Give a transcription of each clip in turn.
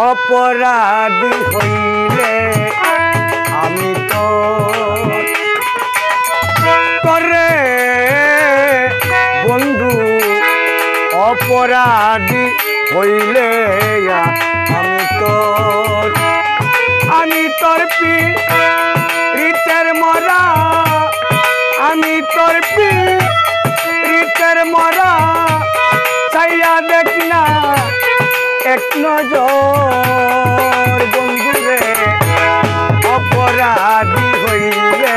অপরাধী হইলে আমি তো করে বন্ধু অপরাধী হইলে আমি তোর পিরিতের মরা আমি তোর পিরিতের মরা চাইয়া দেখ না এক নজর বন্ধু রে অপরাধী হইলে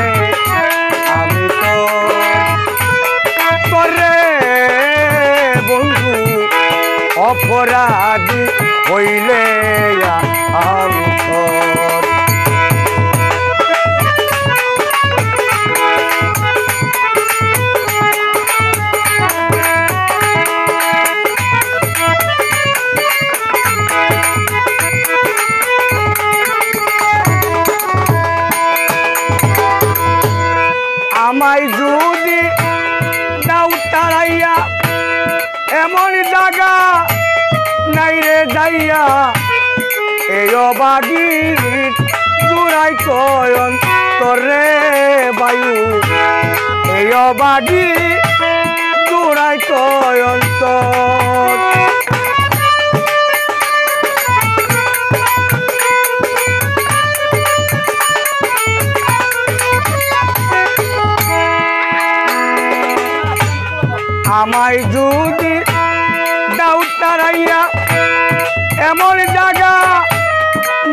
আমি তো করে বন্ধু অপরাধী হইলে আমি তোর আমায় যদি দাও তাড়াইয়া এমন জায়গা নাই রে যাইয়া এই অবাগির জুড়াই কয়ন তরে বায়ু এই অবাগি জুড়াই কয়ন তোর আমায় যদি দাও তাড়াইয়া এমন জায়গা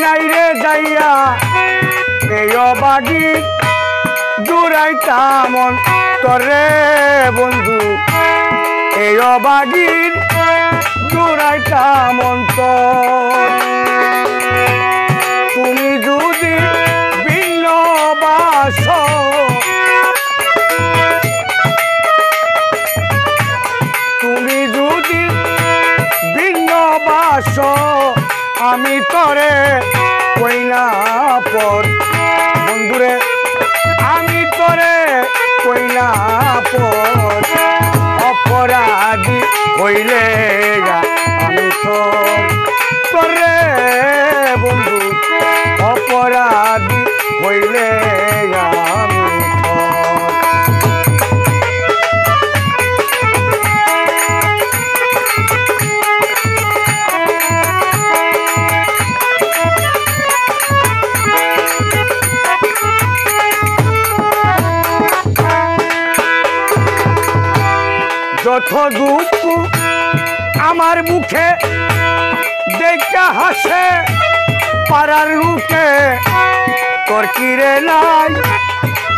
নাই রে যাইয়া এই অবাগি জুড়াইতাম তরে বন্ধু এই অবাগির জুড়াইতাম অন্তর তুমি যদি ভিন্ন বাস আমি তরে কইনা পর বন্ধুরে আমি তরে কইনা পর অপরাধী হইলে আমি তরে বন্ধু অপরাধী হইলে আমি যত দুঃখ আমার মুখে দেখা হাসে পাড়ার লোকে তোর কিরে নাই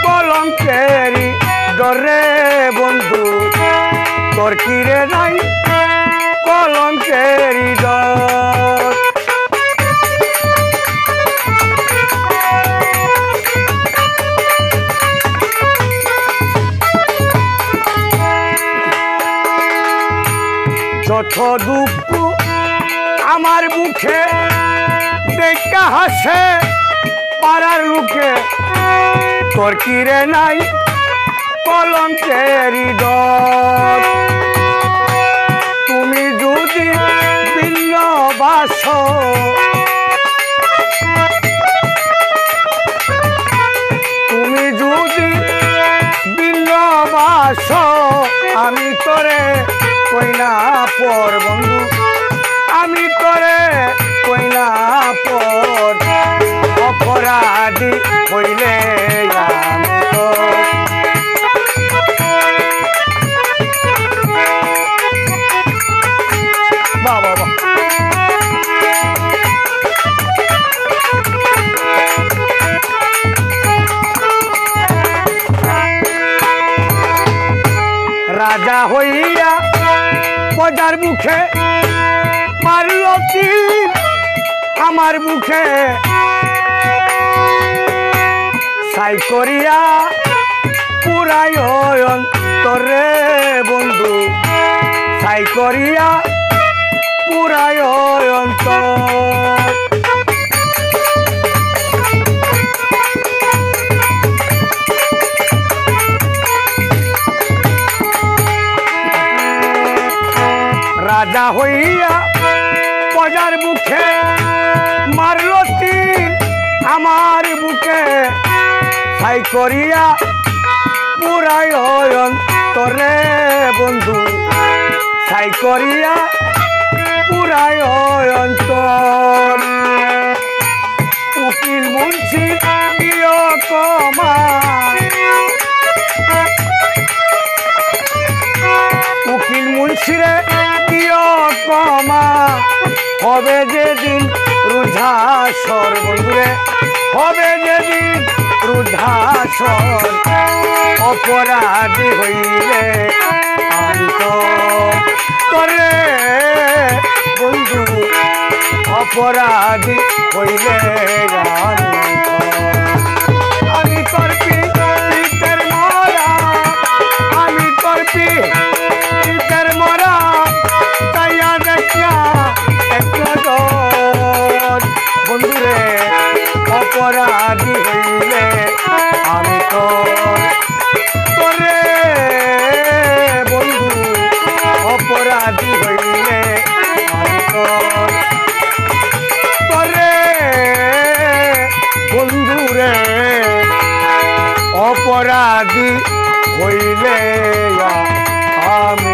কলঙ্কেরি ডরে বন্ধু তোর কিরে নাই কলঙ্কেরি ডর যত দুঃখ আমার মুখে দেখা হাসে পাড়ার লোকে তোর কিরে নাই কলঙ্কেরি ডর তুমি যদি ভিন্ন বাস তুমি যদি ভিন্ন বাস আমি তোরে কইনা পর বন্ধু আমি তোরে কইনা পর অপরাধী হইলে আমি তোর বাবা রাজা হইয়া পদার মুখে মারল তীর আমার মুখে সাই করিয়া পুরাই অন্তরে বন্ধু সাই করিয়া পুরাই অন্তর রাজা হইয়া মজার মুখে মারল তীর আমার বুকে ছাই করিয়া পুরায় অন্তরে বন্ধু ছাই করিয়া পুরায় অন্তর উকিল মুন্সি দিও কমা উকিল মুন্সিরে দিও কমা হবে যেদিন রুঝাসর বন্ধুরে হবে যেদিন রুঝাসর অপরাধী হইলে আমি তো তোরে বন্ধু অপরাধী হইলে আমি তোর পিতের মরা আমি তোর পিতের মরা তাইয়া দেখা এক নজর বন্ধুরে অপরাধী হইলে আমি তো তোরে বন্ধু অপরাধী হইলে আমি তো তোরে বন্ধুরে অপরাধী হইলে আমি